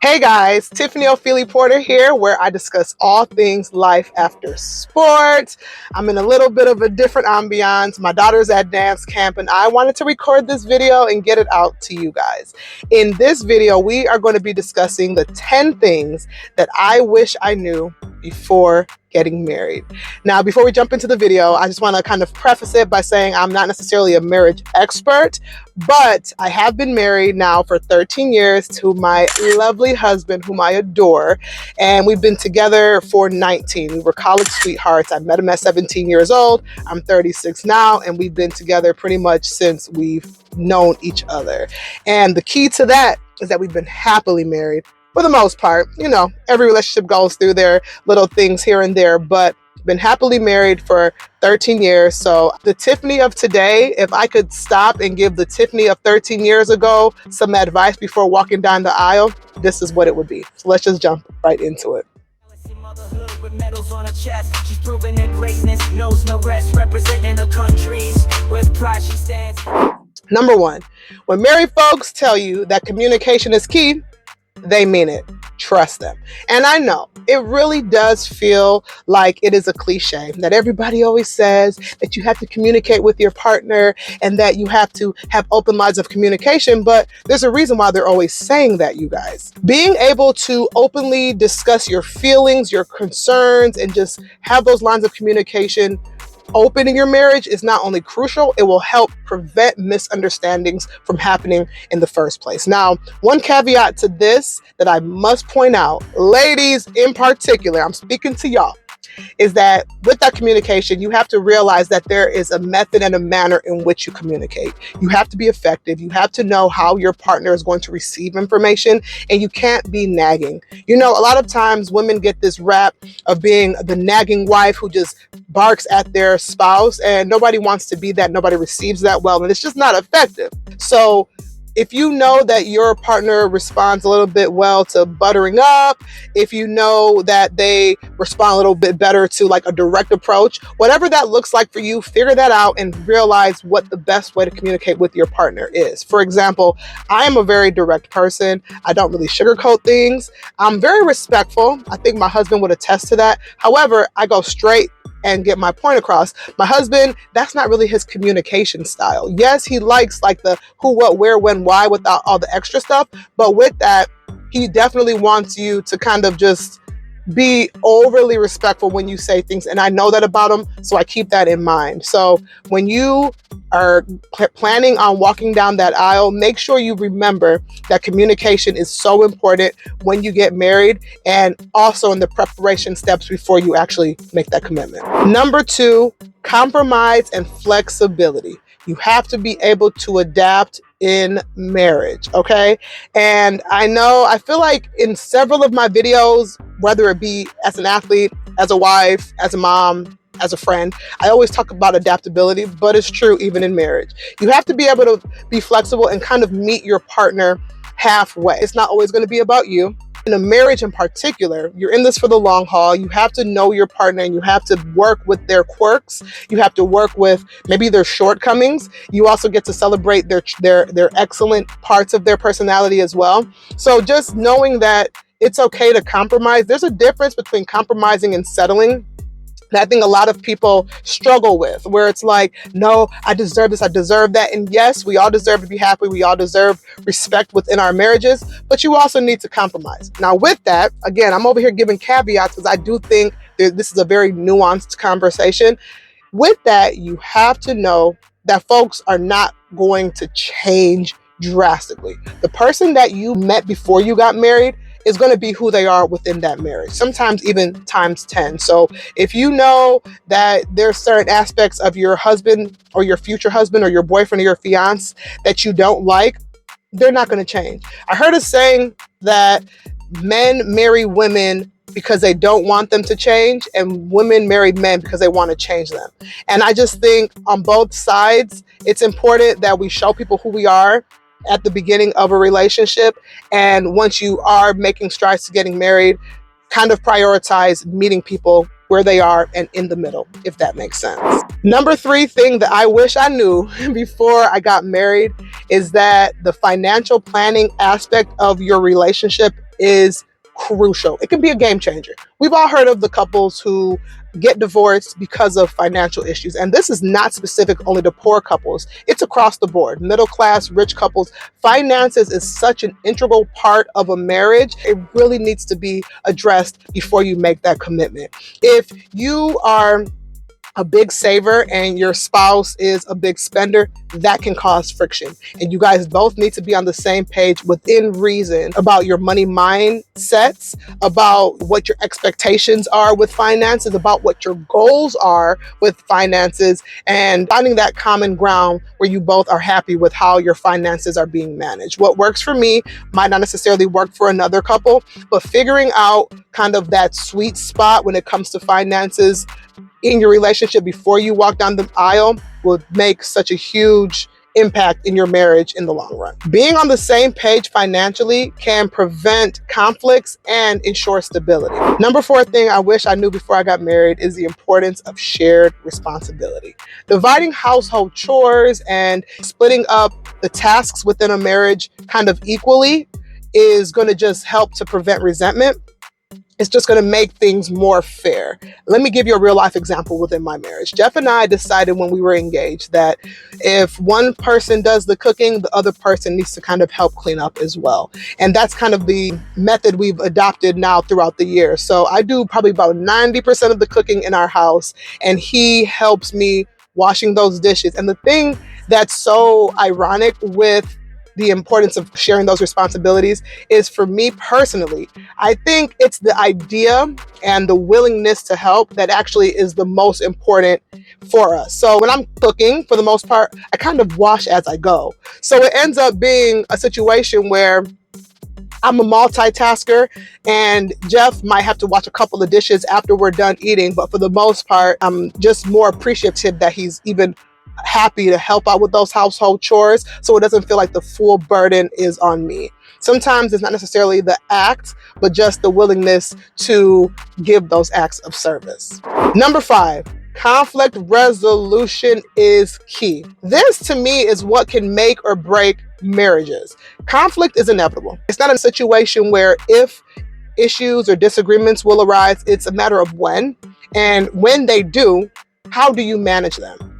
Hey guys, Tiffany Ofili Porter here, where I discuss all things life after sports. I'm in a little bit of a different ambiance. My daughter's at dance camp and I wanted to record this video and get it out to you guys. In this video, we are going to be discussing the 10 things that I wish I knew before getting married. Now, before we jump into the video, I just want to kind of preface it by saying I'm not necessarily a marriage expert, but I have been married now for 13 years to my lovely husband, whom I adore, and we've been together for 19. We were college sweethearts. I met him at 17 years old. I'm 36 now, and we've been together pretty much since we've known each other. And the key to that is that we've been happily married. For the most part, you know, every relationship goes through their little things here and there, but been happily married for 13 years. So the Tiffany of today, if I could stop and give the Tiffany of 13 years ago some advice before walking down the aisle, this is what it would be. So let's just jump right into it. With medals on her chest, she's proven her greatness, knows no rest, representing the countries with pride she stands. Number one, when married folks tell you that communication is key, they mean it. Trust them. And I know it really does feel like it is a cliche that everybody always says that you have to communicate with your partner and that you have to have open lines of communication, but there's a reason why they're always saying that, you guys. Being able to openly discuss your feelings, your concerns, and just have those lines of communication open in your marriage is not only crucial, it will help prevent misunderstandings from happening in the first place. Now, one caveat to this that I must point out, ladies in particular, I'm speaking to y'all, is that with that communication, you have to realize that there is a method and a manner in which you communicate. You have to be effective. You have to know how your partner is going to receive information, and you can't be nagging. You know, a lot of times women get this rap of being the nagging wife who just barks at their spouse, and nobody wants to be that. Nobody receives that well, and it's just not effective. So if you know that your partner responds a little bit well to buttering up, if you know that they respond a little bit better to like a direct approach, whatever that looks like for you, figure that out and realize what the best way to communicate with your partner is. For example, I am a very direct person. I don't really sugarcoat things. I'm very respectful. I think my husband would attest to that. However, I go straight and get my point across. My husband, that's not really his communication style. Yes, he likes like the who, what, where, when, why without all the extra stuff. But with that, he definitely wants you to kind of just be overly respectful when you say things. And I know that about him, so I keep that in mind. So when you are planning on walking down that aisle, make sure you remember that communication is so important when you get married and also in the preparation steps before you actually make that commitment. Number two, compromise and flexibility. You have to be able to adapt in marriage, okay? And I feel like in several of my videos, whether it be as an athlete, as a wife, as a mom, as a friend, I always talk about adaptability, but it's true even in marriage. You have to be able to be flexible and kind of meet your partner halfway. It's not always going to be about you. In a marriage in particular, you're in this for the long haul. You have to know your partner and you have to work with their quirks. You have to work with maybe their shortcomings. You also get to celebrate their excellent parts of their personality as well. So just knowing that it's okay to compromise. There's a difference between compromising and settling that I think a lot of people struggle with, where it's like, no, I deserve this, I deserve that. And yes, we all deserve to be happy. We all deserve respect within our marriages, but you also need to compromise. Now with that, again, I'm over here giving caveats because I do think this is a very nuanced conversation. With that, you have to know that folks are not going to change drastically. The person that you met before you got married is going to be who they are within that marriage, sometimes even times 10. So if you know that there's certain aspects of your husband or your future husband or your boyfriend or your fiance that you don't like, they're not going to change. I heard a saying that men marry women because they don't want them to change, and women marry men because they want to change them. And I just think on both sides, it's important that we show people who we are at the beginning of a relationship. And once you are making strides to getting married, kind of prioritize meeting people where they are and in the middle, if that makes sense. Number 3 thing that I wish I knew before I got married is that the financial planning aspect of your relationship is crucial. It can be a game changer. We've all heard of the couples who get divorced because of financial issues. And this is not specific only to poor couples. It's across the board. Middle class, rich couples. Finances is such an integral part of a marriage. It really needs to be addressed before you make that commitment. If you are a big saver and your spouse is a big spender, that can cause friction. And you guys both need to be on the same page within reason about your money mindsets, about what your expectations are with finances, about what your goals are with finances, and finding that common ground where you both are happy with how your finances are being managed. What works for me might not necessarily work for another couple, but figuring out kind of that sweet spot when it comes to finances in your relationship before you walk down the aisle will make such a huge impact in your marriage in the long run. Being on the same page financially can prevent conflicts and ensure stability. Number 4 thing I wish I knew before I got married is the importance of shared responsibility. Dividing household chores and splitting up the tasks within a marriage kind of equally is going to just help to prevent resentment. It's just going to make things more fair. Let me give you a real life example within my marriage. Jeff and I decided when we were engaged that if one person does the cooking, the other person needs to kind of help clean up as well. And that's kind of the method we've adopted now throughout the year. So I do probably about 90% of the cooking in our house, and he helps me washing those dishes. And the thing that's so ironic with the importance of sharing those responsibilities is, for me personally, I think it's the idea and the willingness to help that actually is the most important for us. So when I'm cooking, for the most part, I kind of wash as I go. So it ends up being a situation where I'm a multitasker, and Jeff might have to wash a couple of dishes after we're done eating, but for the most part, I'm just more appreciative that he's even happy to help out with those household chores, so it doesn't feel like the full burden is on me. Sometimes it's not necessarily the act, but just the willingness to give those acts of service. Number 5, conflict resolution is key. This to me is what can make or break marriages. Conflict is inevitable. It's not a situation where if issues or disagreements will arise, it's a matter of when. And when they do, how do you manage them?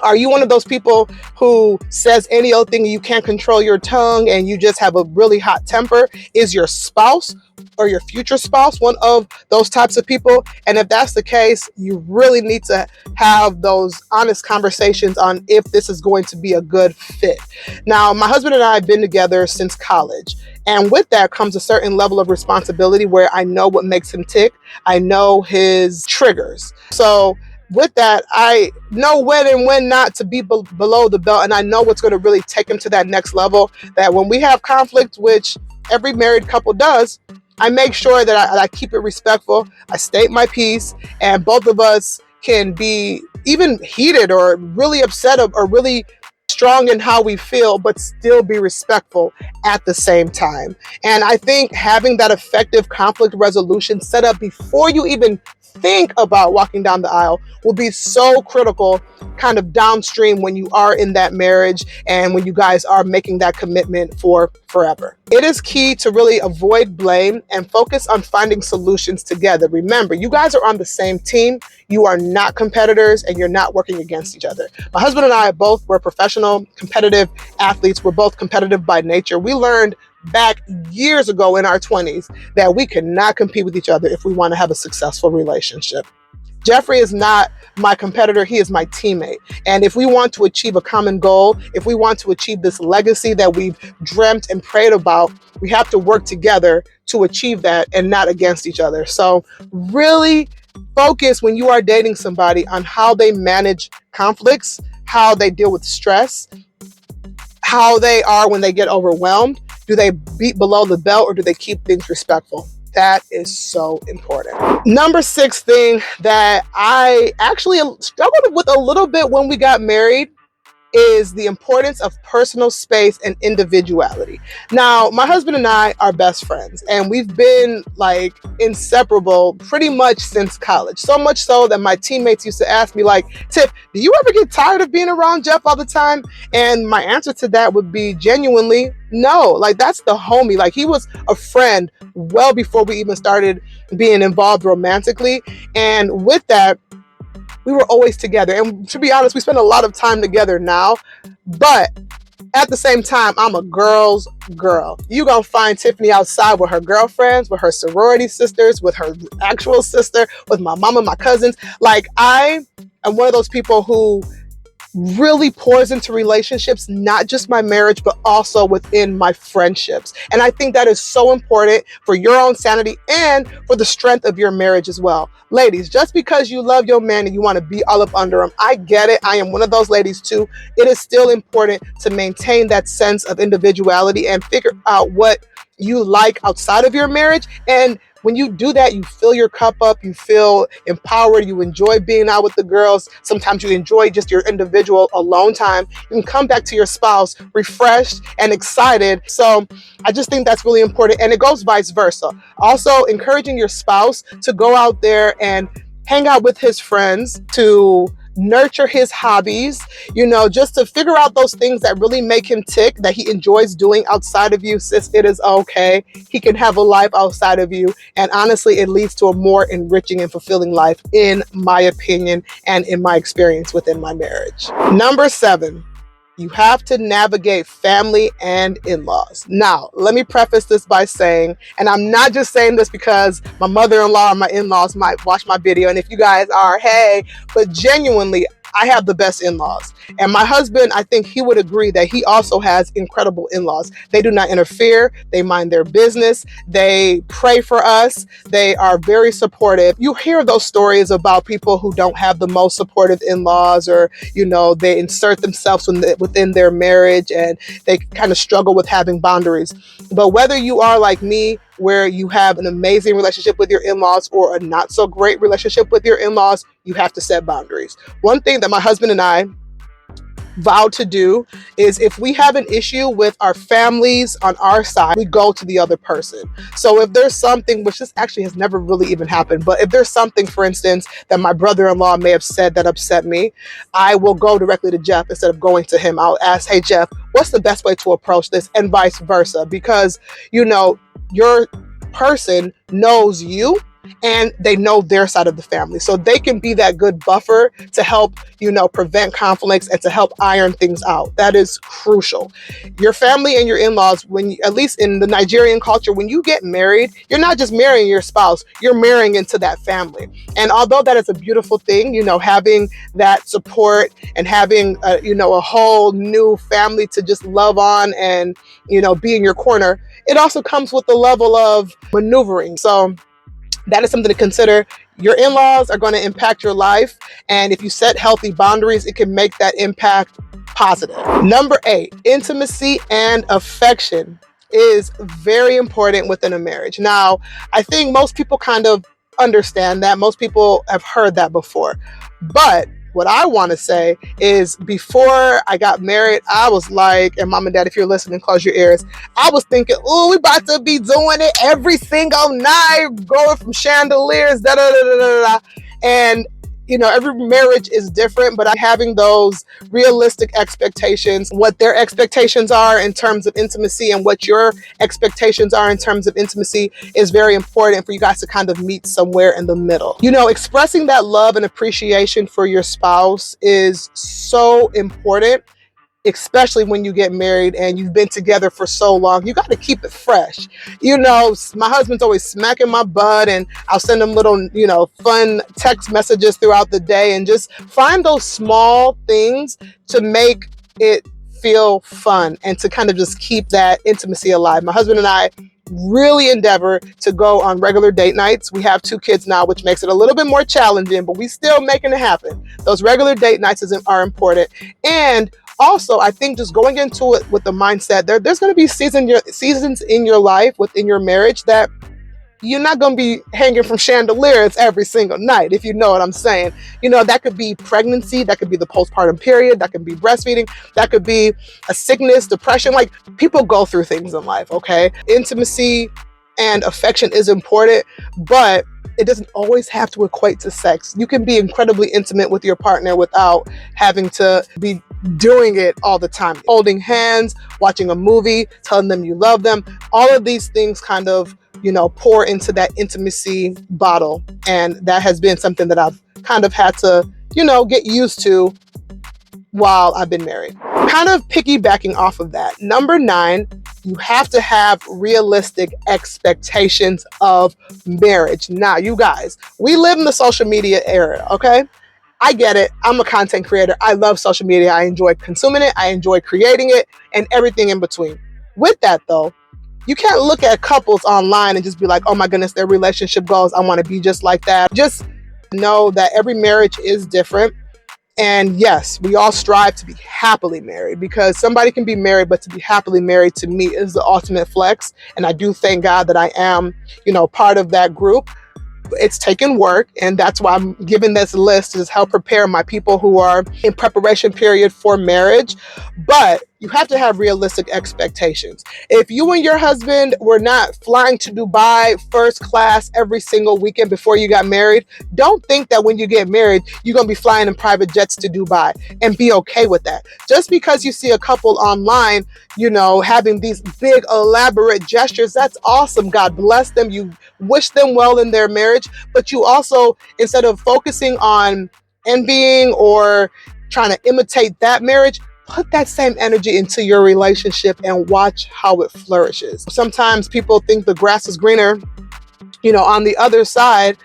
Are you one of those people who says any old thing, you can't control your tongue, and you just have a really hot temper? Is your spouse or your future spouse one of those types of people? And if that's the case, you really need to have those honest conversations on if this is going to be a good fit. Now, my husband and I have been together since college. And with that comes a certain level of responsibility where I know what makes him tick. I know his triggers. So with that, I know when and when not to be below the belt, and I know what's going to really take him to that next level, that when we have conflict, which every married couple does, I make sure that I keep it respectful, I state my piece, and both of us can be even heated or really upset or really strong in how we feel, but still be respectful at the same time. And I think having that effective conflict resolution set up before you even think about walking down the aisle will be so critical kind of downstream when you are in that marriage and when you guys are making that commitment for forever. It is key to really avoid blame and focus on finding solutions together. Remember, you guys are on the same team. You are not competitors, and you're not working against each other. My husband and I both were professional, competitive athletes. We're both competitive by nature. We learned back years ago in our 20s that we cannot compete with each other if we want to have a successful relationship. Jeffrey is not my competitor, he is my teammate. And if we want to achieve a common goal, if we want to achieve this legacy that we've dreamt and prayed about, we have to work together to achieve that and not against each other. So really focus when you are dating somebody on how they manage conflicts, how they deal with stress, how they are when they get overwhelmed. Do they beat below the belt, or do they keep things respectful? That is so important. Number 6 thing that I actually struggled with a little bit when we got married is the importance of personal space and individuality. Now, my husband and I are best friends, and we've been like inseparable pretty much since college. So much so that my teammates used to ask me, like, Tiff, do you ever get tired of being around Jeff all the time? And my answer to that would be genuinely no. Like, that's the homie. Like, he was a friend well before we even started being involved romantically. And with that, we were always together. And to be honest, we spend a lot of time together now. But at the same time, I'm a girl's girl. You gonna find Tiffany outside with her girlfriends, with her sorority sisters, with her actual sister, with my mama, my cousins. Like, I am one of those people who really pours into relationships, not just my marriage, but also within my friendships. And I think that is so important for your own sanity and for the strength of your marriage as well. Ladies, just because you love your man and you want to be all up under him, I get it. I am one of those ladies too. It is still important to maintain that sense of individuality and figure out what you like outside of your marriage. And when you do that, you fill your cup up, you feel empowered, you enjoy being out with the girls. Sometimes you enjoy just your individual alone time. You can come back to your spouse refreshed and excited. So I just think that's really important. And it goes vice versa. Also, encouraging your spouse to go out there and hang out with his friends, to nurture his hobbies, just to figure out those things that really make him tick, that he enjoys doing outside of you. Sis, it is okay. He can have a life outside of you. And honestly, it leads to a more enriching and fulfilling life, in my opinion, and in my experience within my marriage. Number 7. You have to navigate family and in-laws. Now, let me preface this by saying, and I'm not just saying this because my mother-in-law and my in-laws might watch my video, and if you guys are, hey, but genuinely, I have the best in-laws. And my husband, I think he would agree that he also has incredible in-laws. They do not interfere. They mind their business. They pray for us. They are very supportive. You hear those stories about people who don't have the most supportive in-laws, or, they insert themselves within their marriage and they kind of struggle with having boundaries. But whether you are like me, where you have an amazing relationship with your in-laws, or a not so great relationship with your in-laws, you have to set boundaries. One thing that my husband and I vowed to do is, if we have an issue with our families on our side, we go to the other person. So if there's something, which this actually has never really even happened, but if there's something, for instance, that my brother-in-law may have said that upset me, I will go directly to Jeff instead of going to him. I'll ask, hey, Jeff, what's the best way to approach this? And vice versa, because, your person knows you and they know their side of the family. So they can be that good buffer to help, prevent conflicts and to help iron things out. That is crucial. Your family and your in-laws, at least in the Nigerian culture, when you get married, you're not just marrying your spouse, you're marrying into that family. And although that is a beautiful thing, having that support and having, a whole new family to just love on and, be in your corner, it also comes with a level of maneuvering. So that is something to consider. Your in-laws are going to impact your life. And if you set healthy boundaries, it can make that impact positive. Number 8, intimacy and affection is very important within a marriage. Now, I think most people kind of understand that. Most people have heard that before. But what I want to say is, before I got married, I was like, and mom and dad, if you're listening, close your ears. I was thinking, oh, we about to be doing it every single night, going from chandeliers, da da da da da da. And every marriage is different, but having those realistic expectations, what their expectations are in terms of intimacy and what your expectations are in terms of intimacy, is very important for you guys to kind of meet somewhere in the middle. Expressing that love and appreciation for your spouse is so important, especially when you get married and you've been together for so long. You got to keep it fresh. My husband's always smacking my butt, and I'll send him little, fun text messages throughout the day, and just find those small things to make it feel fun and to kind of just keep that intimacy alive. My husband and I really endeavor to go on regular date nights. We have 2 kids now, which makes it a little bit more challenging, but we still making it happen. Those regular date nights are important. And also, I think just going into it with the mindset, there's going to be seasons in your life, within your marriage, that you're not going to be hanging from chandeliers every single night, if you know what I'm saying. That could be pregnancy, that could be the postpartum period, that could be breastfeeding, that could be a sickness, depression. Like, people go through things in life, okay? Intimacy and affection is important, but it doesn't always have to equate to sex. You can be incredibly intimate with your partner without having to be doing it all the time. Holding hands, watching a movie, telling them you love them. All of these things kind of, pour into that intimacy bottle. And that has been something that I've kind of had to, get used to while I've been married. Kind of piggybacking off of that. Number 9, you have to have realistic expectations of marriage. Now, you guys, we live in the social media era, okay? I get it. I'm a content creator. I love social media. I enjoy consuming it. I enjoy creating it and everything in between. With that, though, you can't look at couples online and just be like, oh my goodness, their relationship goals, I want to be just like that. Just know that every marriage is different. And yes, we all strive to be happily married, because somebody can be married, but to be happily married to me is the ultimate flex. And I do thank God that I am, part of that group. It's taken work, and that's why I'm giving this list to just help prepare my people who are in preparation period for marriage. But you have to have realistic expectations. If you and your husband were not flying to Dubai first class every single weekend before you got married, don't think that when you get married, you're going to be flying in private jets to Dubai, and be okay with that. Just because you see a couple online, having these big elaborate gestures, that's awesome. God bless them. You wish them well in their marriage, but you also, instead of focusing on envying or trying to imitate that marriage, put that same energy into your relationship and watch how it flourishes. Sometimes people think the grass is greener, on the other side,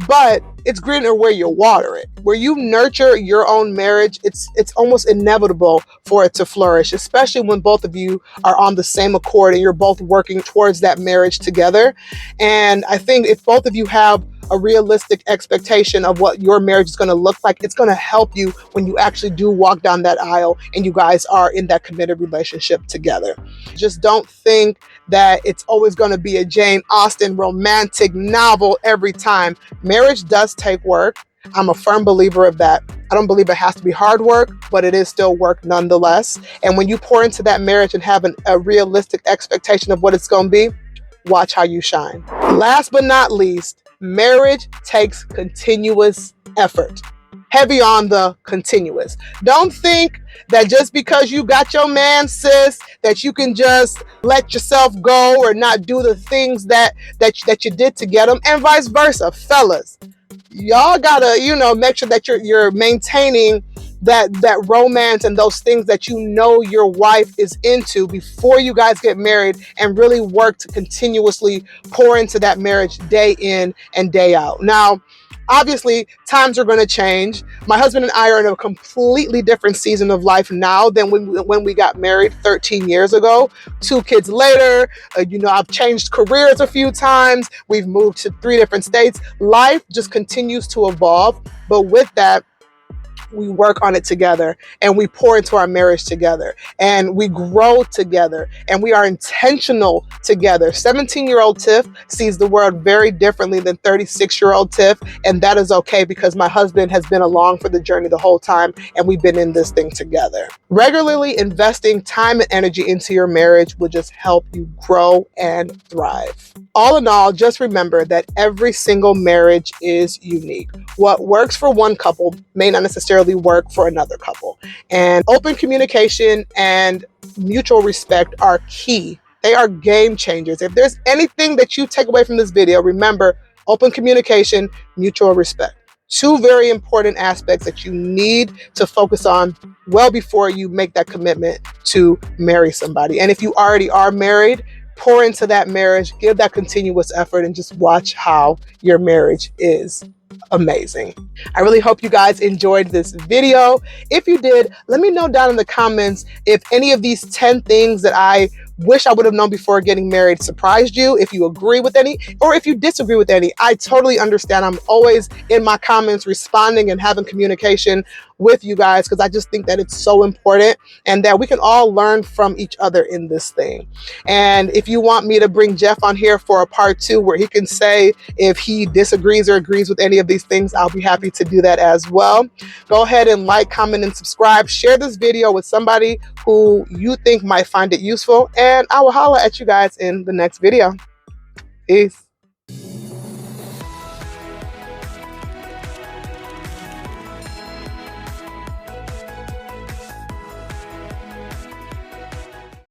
but it's greener where you water it. Where you nurture your own marriage, it's almost inevitable for it to flourish, especially when both of you are on the same accord and you're both working towards that marriage together. And I think if both of you have a realistic expectation of what your marriage is going to look like, it's going to help you when you actually do walk down that aisle and you guys are in that committed relationship together. Just don't think that it's always going to be a Jane Austen romantic novel every time. Marriage does take work. I'm a firm believer of that. I don't believe it has to be hard work, but it is still work nonetheless. And when you pour into that marriage and have a realistic expectation of what it's going to be, watch how you shine. Last but not least, marriage takes continuous effort. Heavy on the continuous. Don't think that just because you got your man, sis, that you can just let yourself go or not do the things that you did to get him, and vice versa. Fellas, y'all gotta, make sure that you're maintaining that romance and those things that your wife is into before you guys get married, and really work to continuously pour into that marriage day in and day out. Now, obviously, times are going to change. My husband and I are in a completely different season of life now than when we got married 13 years ago. 2 kids later, I've changed careers a few times. We've moved to 3 different states. Life just continues to evolve. But with that, we work on it together, and we pour into our marriage together, and we grow together, and we are intentional together. 17-year-old Tiff sees the world very differently than 36-year-old Tiff, and that is okay, because my husband has been along for the journey the whole time, and we've been in this thing together. Regularly investing time and energy into your marriage will just help you grow and thrive. All in all, just remember that every single marriage is unique. What works for one couple may not necessarily work for another couple. And open communication and mutual respect are key. They are game changers. If there's anything that you take away from this video, remember open communication, mutual respect. 2 very important aspects that you need to focus on well before you make that commitment to marry somebody. And if you already are married, pour into that marriage, give that continuous effort, and just watch how your marriage is amazing. I really hope you guys enjoyed this video. If you did, let me know down in the comments if any of these 10 things that I wish I would have known before getting married surprised you, if you agree with any, or if you disagree with any. I totally understand. I'm always in my comments responding and having communication with you guys, because I just think that it's so important and that we can all learn from each other in this thing. And if you want me to bring Jeff on here for a part 2 where he can say if he disagrees or agrees with any of these things, I'll be happy to do that as well. Go ahead and like, comment, and subscribe. Share this video with somebody who you think might find it useful, and I will holler at you guys in the next video. Peace.